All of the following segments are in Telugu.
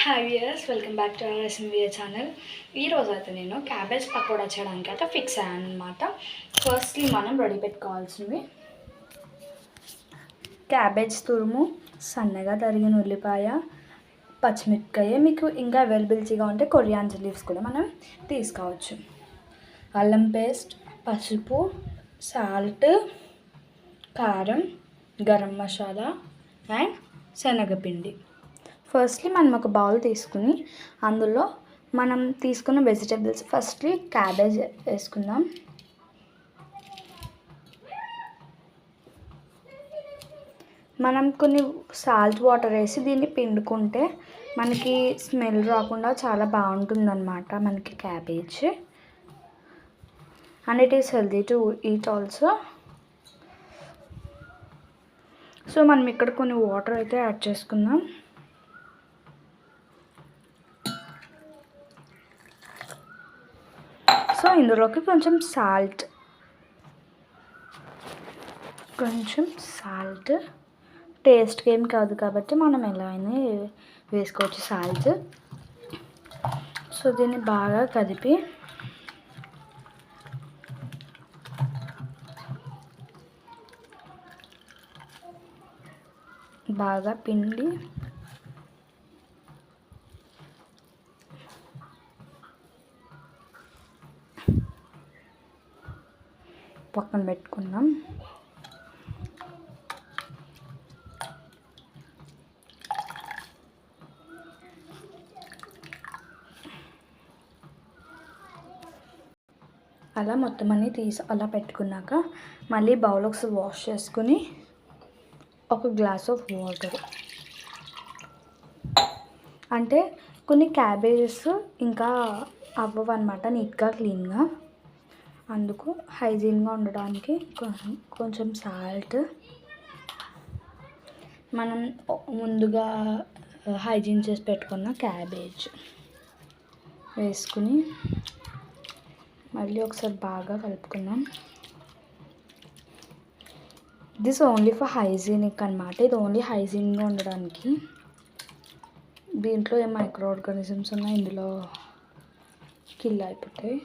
Hi viewers, welcome back to our SMVA channel. ఈరోజు అయితే నేను క్యాబేజ్ పకోడా చేయడానికి అయితే ఫిక్స్ అయ్యాను అనమాట. ఫస్ట్లీ మనం రెడీ పెట్టుకోవాల్సినవి క్యాబేజ్ తురుము, సన్నగా తరిగిన ఉల్లిపాయ, పచ్చిమిరపకాయ, మీకు ఇంకా అవైలబిలిటీగా ఉంటే కొరియాండర్ లీవ్స్ కూడా మనం తీసుకోవచ్చు. అల్లం పేస్ట్, పసుపు, సాల్ట్, కారం, గరం మసాలా అండ్ శనగపిండి. ఫస్ట్లీ మనం ఒక బౌల్ తీసుకుని అందులో మనం తీసుకున్న వెజిటేబుల్స్ ఫస్ట్లీ క్యాబేజ్ వేసుకుందాం. మనం కొన్ని సాల్ట్ వాటర్ వేసి దీన్ని పిండుకుంటే మనకి స్మెల్ రాకుండా చాలా బాగుంటుందన్నమాట మనకి cabbage. And it is healthy to eat also. So మనం ఇక్కడ కొన్ని వాటర్ అయితే యాడ్ చేసుకుందాం. సో ఇందులోకి కొంచెం సాల్ట్ టేస్ట్కి ఏం కాదు కాబట్టి మనం ఎలా అయినా వేసుకోవచ్చు సాల్ట్. సో దీన్ని బాగా కదిపి బాగా పిండి పక్కన పెట్టుకుందాం. అలా మొత్తం అన్నీ తీసి అలా పెట్టుకున్నాక మళ్ళీ బౌల్ ఒకసారి వాష్ చేసుకుని ఒక గ్లాస్ ఆఫ్ వాటర్, అంటే కొన్ని క్యాబేజెస్ ఇంకా అవ్వవు అనమాట నీట్గా క్లీన్గా, అందుకు హైజీన్గా ఉండడానికి కొంచెం సాల్ట్, మనం ముందుగా హైజీన్ చేసి పెట్టుకున్న క్యాబేజ్ వేసుకుని మళ్ళీ ఒకసారి బాగా కలుపుకుందాం. దిస్ ఓన్లీ ఫర్ హైజీనిక్ అనమాట, ఇది ఓన్లీ హైజీన్గా ఉండడానికి. దీంట్లో ఏ మైక్రో ఆర్గానిజమ్స్ ఉన్నా ఇందులో కిల్ అయిపోతాయి.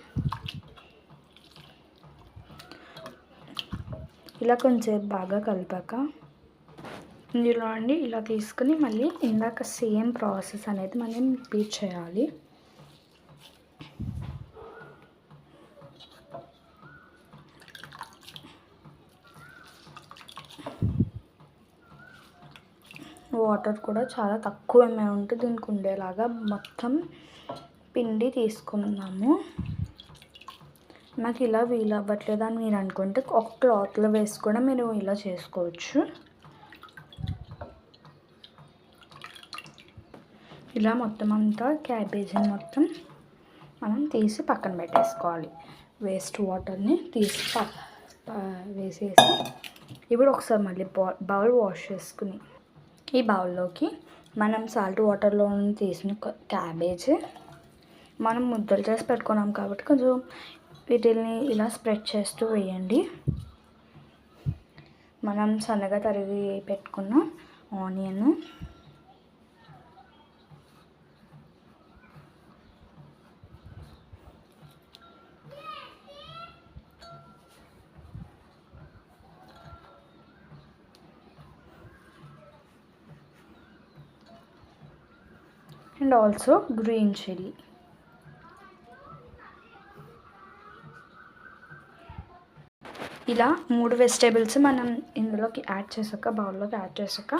ఇలా కొంచెం బాగా కలిపాక ఇందులో అండి ఇలా తీసుకుని మళ్ళీ ఇందాక సేమ్ ప్రాసెస్ అనేది మనం రిపీట్ చేయాలి. వాటర్ కూడా చాలా తక్కువ అమౌంట్ దీనికి ఉండేలాగా మొత్తం పిండి తీసుకున్నాము. నాకు ఇలా వీలు అవ్వట్లేదు అని మీరు అనుకుంటే ఒక క్లాత్లో వేసి కూడా మీరు ఇలా చేసుకోవచ్చు. ఇలా మొత్తం అంతా క్యాబేజీని మొత్తం మనం తీసి పక్కన పెట్టేసుకోవాలి. వేస్ట్ వాటర్ని తీసి వేసేసి ఇప్పుడు ఒకసారి మళ్ళీ బౌల్ వాష్ చేసుకుని ఈ బౌల్లోకి మనం సాల్ట్ వాటర్లో తీసిన క్యాబేజ్ మనం ముద్దలు చేసి పెట్టుకున్నాం కాబట్టి కొంచెం వీటిని ఇలా స్ప్రెడ్ చేస్తూ వేయండి. మనం సన్నగా తరిగి పెట్టుకున్న onion, and also green chilli. ఇలా 3 వెజిటేబుల్స్ మనం ఇందులోకి యాడ్ చేసాక బౌల్లోకి యాడ్ చేసాక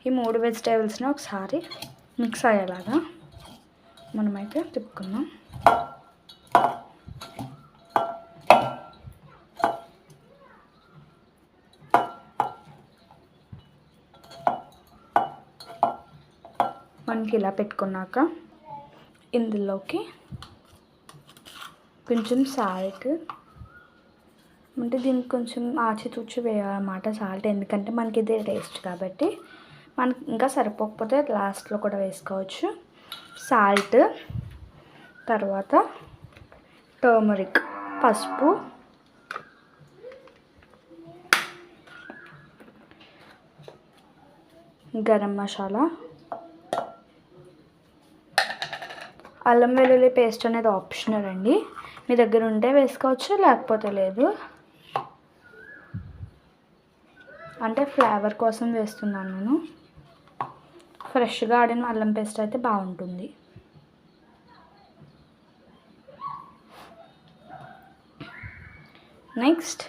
ఈ 3 వెజిటేబుల్స్ని ఒకసారి మిక్స్ అయ్యేలాగా మనమైతే తిప్పుకుందాం. మనకి ఇలా పెట్టుకున్నాక ఇందులోకి కొంచెం సాల్ట్, అంటే దీనికి కొంచెం ఆచితూచి వేయాలన్నమాట సాల్ట్, ఎందుకంటే మనకి ఇదే టేస్ట్ కాబట్టి. మనకి ఇంకా సరిపోకపోతే లాస్ట్లో కూడా వేసుకోవచ్చు. సాల్ట్, తర్వాత టర్మరిక్, పసుపు, గరం మసాలా, అల్లం వెల్లుల్లి పేస్ట్ అనేది ఆప్షనల్ అండి, మీ దగ్గర ఉంటే వేసుకోవచ్చు, లేకపోతే లేదు. అంటే ఫ్లేవర్ కోసం వేస్తున్నాను నేను. ఫ్రెష్గా ఆడిన అల్లం పేస్ట్ అయితే బాగుంటుంది. Next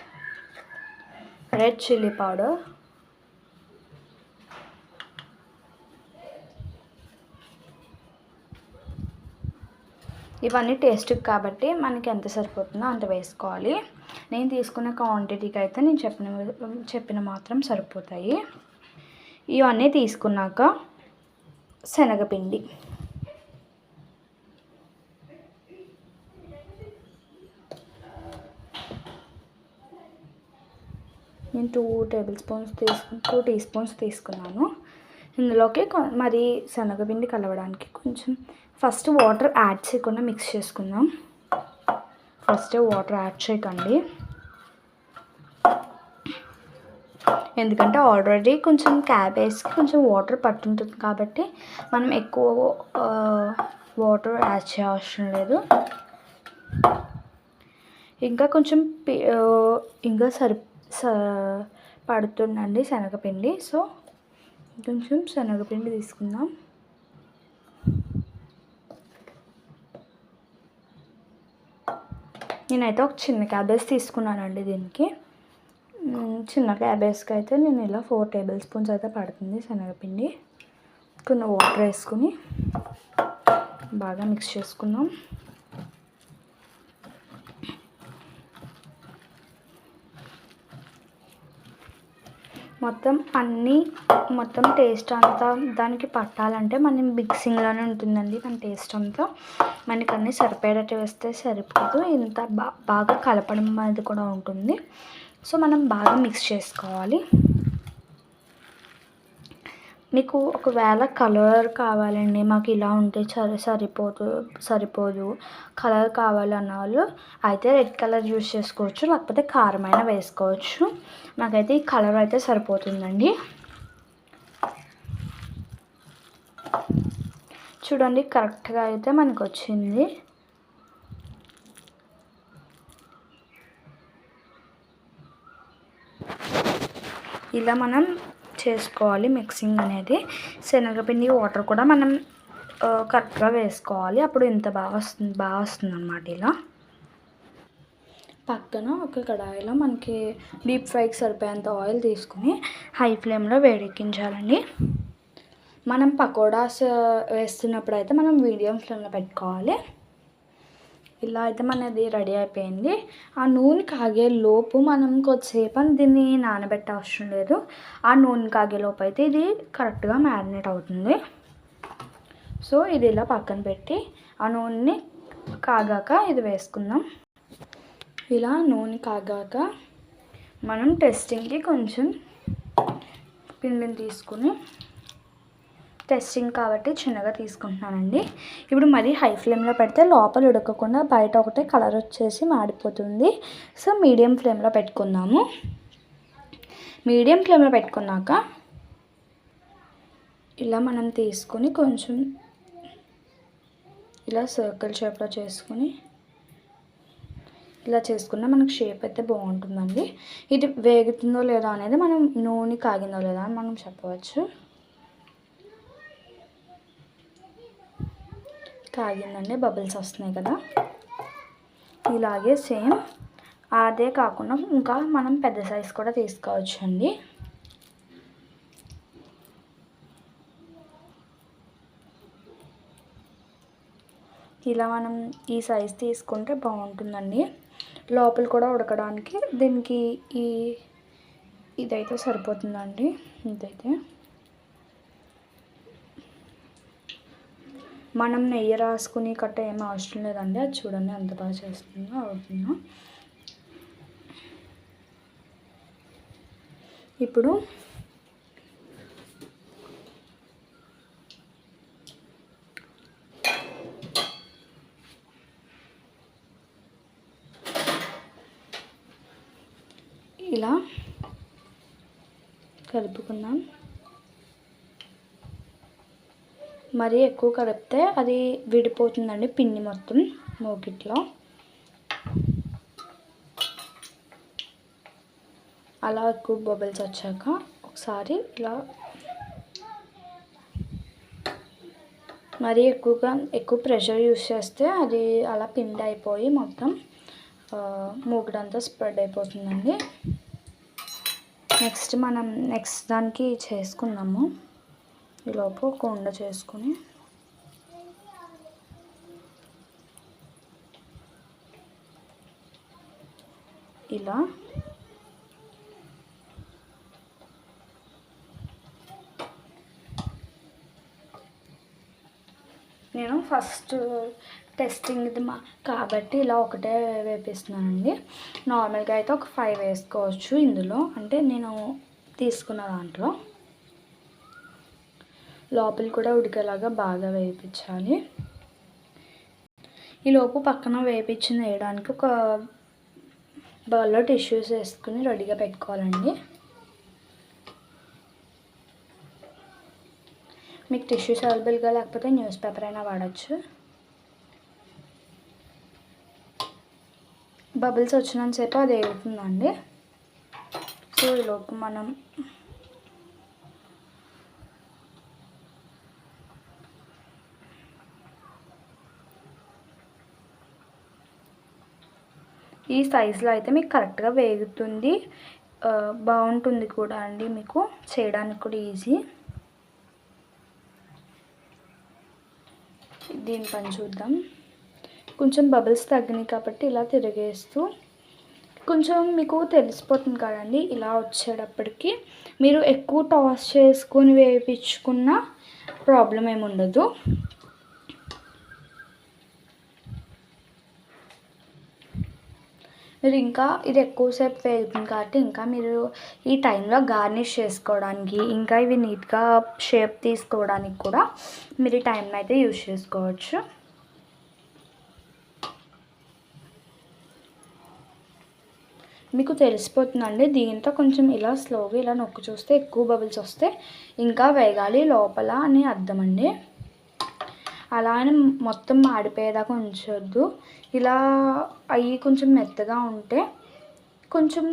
red chilli powder. ఇవన్నీ టేస్ట్కి కాబట్టి మనకి ఎంత సరిపోతుందో అంత వేసుకోవాలి. నేను తీసుకున్న క్వాంటిటీకి అయితే నేను చెప్పిన మాత్రం సరిపోతాయి. ఇవన్నీ తీసుకున్నాక శనగపిండి, నేను 2 టీ స్పూన్స్ తీసుకున్నాను. ఇందులోకి మరి శనగపిండి కలవడానికి కొంచెం ఫస్ట్ వాటర్ యాడ్ చేయకుండా మిక్స్ చేసుకుందాం. ఫస్ట్ వాటర్ యాడ్ చేయకండి, ఎందుకంటే ఆల్రెడీ కొంచెం క్యాబేజ్కి కొంచెం వాటర్ పట్టుంటుంది కాబట్టి మనం ఎక్కువ వాటర్ యాడ్ చేయవసరం లేదు. ఇంకా కొంచెం ఇంకా పడుతుందండి శనగపిండి. సో కొంచెం శనగపిండి తీసుకుందాం. నేనైతే ఒక చిన్న క్యాబేజ్ తీసుకున్నానండి. దీనికి చిన్న క్యాబేజ్కి అయితే నేను ఇలా 4 టేబుల్ స్పూన్స్ అయితే పడుతుంది శనగపిండి. కొన్ని వాటర్ వేసుకుని బాగా మిక్స్ చేసుకుందాం. మొత్తం టేస్ట్ అంతా దానికి పట్టాలంటే మనం మిక్సింగ్లోనే ఉంటుందండి. మన టేస్ట్ అంతా మనకి అన్నీ సరిపోయేటట్టు వేస్తే సరిపోదు, ఇంత బాగా కలపడం అనేది కూడా ఉంటుంది. సో మనం బాగా మిక్స్ చేసుకోవాలి. మీకు ఒకవేళ కలర్ కావాలండి, మాకు ఇలా ఉంటే సరిపోదు కలర్ కావాలన్న వాళ్ళు అయితే రెడ్ కలర్ యూజ్ చేసుకోవచ్చు, లేకపోతే కారమైన వేసుకోవచ్చు. నాకైతే ఈ కలర్ అయితే సరిపోతుందండి. చూడండి కరెక్ట్గా అయితే మనకు వచ్చింది. ఇలా మనం చేసుకోవాలి మిక్సింగ్ అనేది. శనగపిండి వాటర్ కూడా మనం కరెక్ట్గా వేసుకోవాలి, అప్పుడు ఇంత బాగా వస్తుంది అన్నమాట. ఇలా పక్కన ఒక కడాయిలో మనకి డీప్ ఫ్రైకి సరిపోయేంత ఆయిల్ తీసుకుని హై ఫ్లేమ్లో వేడెక్కించాలండి. మనం పకోడాస్ వేస్తున్నప్పుడు అయితే మనం మీడియం ఫ్లేమ్లో పెట్టుకోవాలి. ఇలా అయితే మనది రెడీ అయిపోయింది. ఆ నూనె కాగే లోపు మనం కొద్దిసేపు దీన్ని నానబెట్టే అవసరం లేదు. ఆ నూనె కాగే లోపు అయితే ఇది కరెక్ట్గా మ్యారినేట్ అవుతుంది. సో ఇది ఇలా పక్కన పెట్టి ఆ నూనెని కాగాక ఇది వేసుకుందాం. ఇలా నూనె కాగాక మనం టెస్టింగ్కి కొంచెం పిండిని తీసుకుని, టెస్టింగ్ కాబట్టి చిన్నగా తీసుకుంటున్నానండి. ఇప్పుడు మరీ హై ఫ్లేమ్లో పెడితే లోపల ఉడకకుండా బయట ఒకటే కలర్ వచ్చేసి మాడిపోతుంది. సో మీడియం ఫ్లేమ్లో పెట్టుకుందాము. మీడియం ఫ్లేమ్లో పెట్టుకున్నాక ఇలా మనం తీసుకుని కొంచెం ఇలా సర్కిల్ షేప్లో చేసుకుని ఇలా చేసుకున్నా మనకు షేప్ అయితే బాగుంటుందండి. ఇది వేగుతుందో లేదో అనేది మనం నూనె కాగిందో లేదో అని మనం చెప్పవచ్చు. కాగిందండి, బబుల్స్ వస్తున్నాయి కదా. ఇలాగే సేమ్ అదే కాకుండా ఇంకా మనం పెద్ద సైజ్ కూడా తీసుకోవచ్చు అండి. ఇలా మనం ఈ సైజ్ తీసుకుంటే బాగుంటుందండి. లోపల కూడా ఉడకడానికి దీనికి ఇదైతే సరిపోతుందండి. ఇదైతే మనం నెయ్యి రాసుకుని కట్ట ఏమీ అవసరం లేదండి. అది చూడండి ఎంత బాగా చేస్తుందో అవుతుందో. ఇప్పుడు ఇలా కలుపుకుందాం. మరీ ఎక్కువ కలిపితే అది విడిపోతుందండి పిండి మొత్తం మూకిట్లో. అలా ఎక్కువ బబుల్స్ వచ్చాక ఒకసారి ఇలా మరీ ఎక్కువ ప్రెషర్ యూస్ చేస్తే అది అలా పిండి అయిపోయి మొత్తం మూకుడంతా స్ప్రెడ్ అయిపోతుందండి. నెక్స్ట్ దానికి చేసుకుందాము. ఈలోపు ఒక ఉండ చేసుకుని ఇలా నేను ఫస్ట్ టెస్టింగ్ ఇది కాబట్టి ఇలా ఒకటే వేపిస్తున్నానండి. నార్మల్గా అయితే ఒక 5 వేసుకోవచ్చు ఇందులో, అంటే నేను తీసుకున్న దాంట్లో. లోపల కూడా ఉడికేలాగా బాగా వేయించాలి. ఈలోపు పక్కన వేయడానికి ఒక బౌల్లో టిష్యూస్ వేసుకుని రెడీగా పెట్టుకోవాలండి. మీకు టిష్యూస్ అవైలబుల్గా లేకపోతే న్యూస్ పేపర్ అయినా వాడచ్చు. బబుల్స్ వచ్చినంతసేపు అది వేగుతుందండి. సో ఈలోపు మనం ఈ సైజులో అయితే మీకు కరెక్ట్గా వేగుతుంది, బాగుంటుంది కూడా అండి. మీకు చేయడానికి కూడా ఈజీ. దీని పని చూద్దాం. కొంచెం బబుల్స్ తగ్గినాయి కాబట్టి ఇలా తిరిగేస్తూ కొంచెం మీకు తెలిసిపోతుంది కదండి. ఇలా వచ్చేటప్పటికి మీరు ఎక్కువ టాస్ చేసుకొని వేయించుకున్న ప్రాబ్లం ఏమి ఉండదు. మీరు ఇంకా ఇది ఎక్కువసేపు వేగుతుంది కాబట్టి ఇంకా మీరు ఈ టైంలో గార్నిష్ చేసుకోవడానికి, ఇంకా ఇవి నీట్గా షేప్ తీసుకోవడానికి కూడా మీరు ఈ టైంని అయితే యూజ్ చేసుకోవచ్చు. మీకు తెలిసిపోతుందండి. దీంతో కొంచెం ఇలా స్లోగా ఇలా నొక్కి చూస్తే ఎక్కువ బబుల్స్ వస్తే ఇంకా వేగాలి లోపల అని అర్థం అండి. అలా అని మొత్తం మాడిపోయేదాకా ఉంచొద్దు. ఇలా అవి కొంచెం మెత్తగా ఉంటే కొంచెం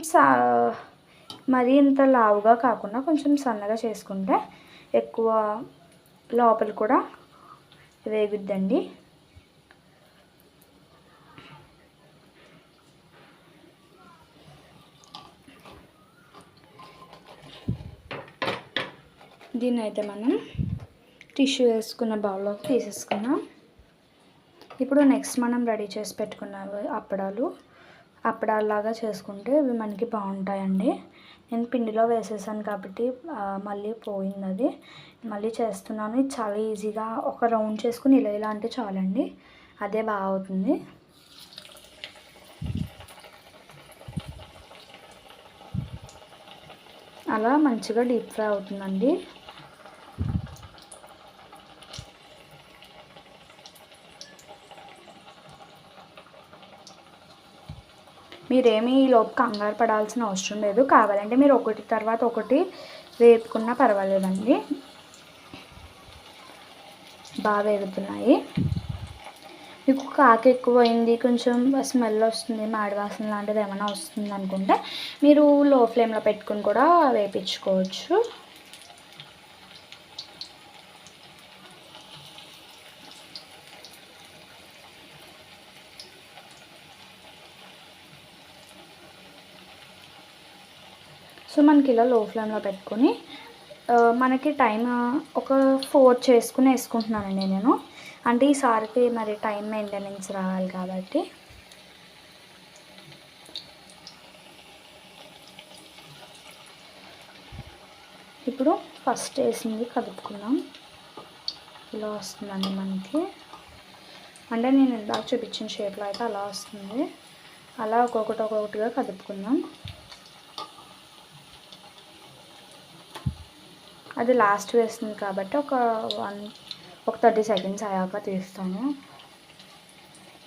మరీ ఇంత లావుగా కాకుండా కొంచెం సన్నగా చేసుకుంటే ఎక్కువ లోపల కూడా వేగుద్దండి. దీన్ని అయితే మనం టిష్యూ వేసుకున్న బౌల్లోకి తీసేసుకున్నాం. ఇప్పుడు నెక్స్ట్ మనం రెడీ చేసి పెట్టుకున్న అప్పడాలాగా చేసుకుంటే ఇవి మనకి బాగుంటాయండి. నేను పిండిలో వేసేసాను కాబట్టి మళ్ళీ పోయింది అది. మళ్ళీ చేస్తున్నాను. ఇది చాలా ఈజీగా ఒక రౌండ్ చేసుకుని ఇలా అంటే చాలండి, అదే బాగా అవుతుంది. అలా మంచిగా డీప్ ఫ్రై అవుతుందండి. మీరేమీ ఈలోపు కంగారు పడాల్సిన అవసరం లేదు. కావాలంటే మీరు ఒకటి తర్వాత ఒకటి వేపుకున్నా పర్వాలేదండి. బాగా వేగుతున్నాయి. మీకు కాకి ఎక్కువైంది, కొంచెం స్మెల్ వస్తుంది, మాడివాసన లాంటిది ఏమైనా వస్తుంది అనుకుంటే మీరు లో ఫ్లేమ్లో పెట్టుకుని కూడా వేపించుకోవచ్చు. సో మనకి ఇలా లో ఫ్లేమ్లో పెట్టుకొని మనకి టైం ఒక 4 చేసుకుని వేసుకుంటున్నానండి నేను. అంటే ఈసారికి మరి టైం మెయింటెనెన్స్ రావాలి కాబట్టి. ఇప్పుడు ఫస్ట్ వేసింది కలుపుకుందాం. ఇలా వస్తుందండి మనకి. అంటే నేను ఇందాక చూపించిన షేప్లో అయితే అలా వస్తుంది. అలా ఒక్కొక్కటిగా కలుపుకుందాం. అది లాస్ట్ వేస్తుంది కాబట్టి ఒక 30 సెకండ్స్ అయ్యాక తీస్తాను.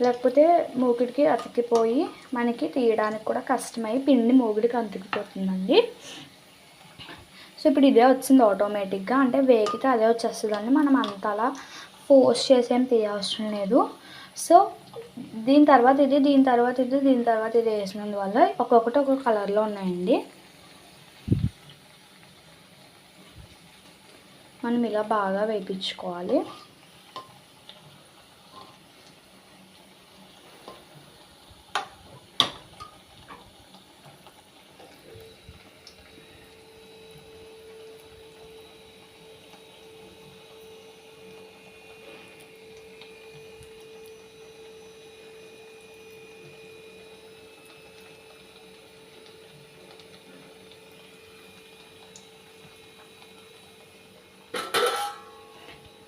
లేకపోతే మూగిడికి అతికిపోయి మనకి తీయడానికి కూడా కష్టమై పిండి మూగిడికి అతుకుపోతుందండి. సో ఇప్పుడు ఇదే వచ్చింది ఆటోమేటిక్గా, అంటే వేగితే అదే వచ్చేస్తుందండి. మనం అంతలా ఫోర్స్ చేసేం తీయవసరం లేదు. సో దీని తర్వాత ఇది, దీని తర్వాత ఇది, దీని తర్వాత ఇది వేసినందువల్ల ఒక్కొక్కటి ఒక్కొక్క కలర్లో ఉన్నాయండి. మనం ఇలా బాగా వేయించుకోవాలి.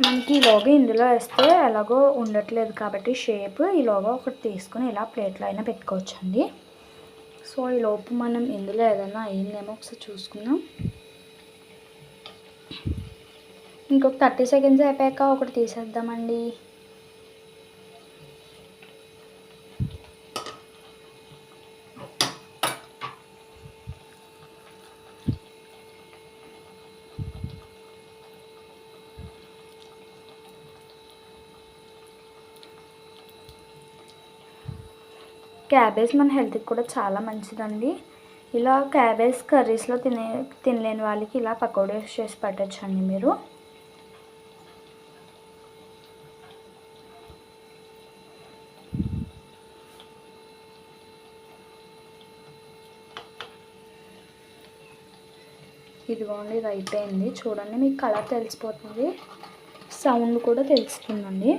మనకి ఈలోగా ఇందులో వేస్తే ఎలాగో ఉండట్లేదు కాబట్టి షేప్, ఈలోగా ఒకటి తీసుకుని ఇలా ప్లేట్లో అయినా పెట్టుకోవచ్చండి. సో ఈలోపు మనం ఇందులో ఏదైనా అయ్యిందేమో ఒకసారి చూసుకుందాం. ఇంకొక 30 సెకండ్స్ అయిపోయాక ఒకటి తీసేద్దామండి. క్యాబేజ్ మన హెల్త్కి కూడా చాలా మంచిదండి. ఇలా క్యాబేజ్ కర్రీస్లో తినలేని వాళ్ళకి ఇలా పకోడీస్ చేసి పెట్టచ్చండి మీరు. ఇదిగోండి, ఇది అయిపోయింది. చూడండి, మీకు కలర్ తెలిసిపోతుంది, సౌండ్ కూడా తెలుస్తుందండి.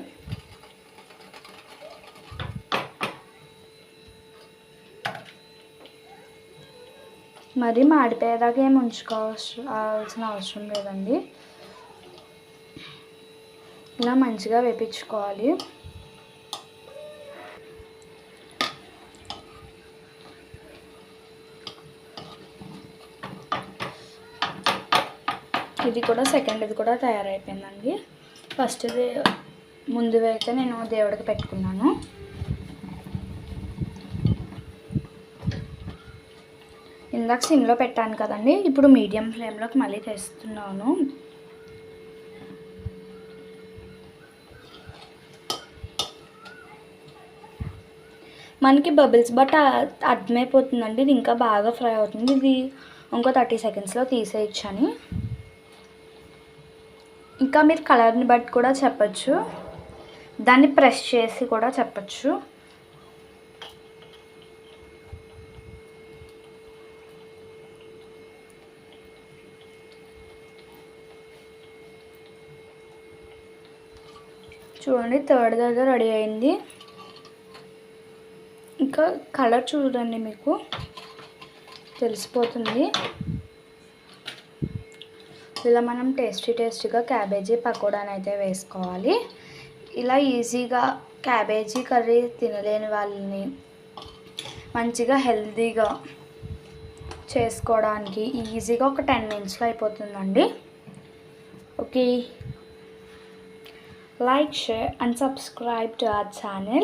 మరి మాడిపోయేదాకా ఏమి ఉంచుకోవాల్సిన అవసరం లేదండి. ఇలా మంచిగా వేపించుకోవాలి. ఇది కూడా సెకండ్ది కూడా తయారైపోయిందండి. ఫస్ట్ది ముందువి అయితే నేను దేవుడికి పెట్టుకున్నాను. ఇందాక సిమ్లో పెట్టాను కదండి, ఇప్పుడు మీడియం ఫ్లేమ్లోకి మళ్ళీ తెస్తున్నాను. మనకి బబుల్స్ బట్ అర్థమైపోతుందండి, ఇది ఇంకా బాగా ఫ్రై అవుతుంది. ఇది ఇంకో 30 సెకండ్స్లో తీసేయచ్చని. ఇంకా మీరు కలర్ని బట్టి కూడా చెప్పచ్చు, దాన్ని ప్రెస్ చేసి కూడా చెప్పచ్చు. చూడండి, థర్డ్ దగ్గర రెడీ అయింది. ఇంకా కలర్ చూడండి, మీకు తెలిసిపోతుంది. ఇలా మనం టేస్టీగా క్యాబేజీ పకోడాని అయితే వేసుకోవాలి. ఇలా ఈజీగా క్యాబేజీ కర్రీ తినలేని వాళ్ళని మంచిగా హెల్తీగా చేసుకోవడానికి ఈజీగా ఒక 10 మినిట్స్లో అయిపోతుందండి. Okay, like, share and subscribe to our channel.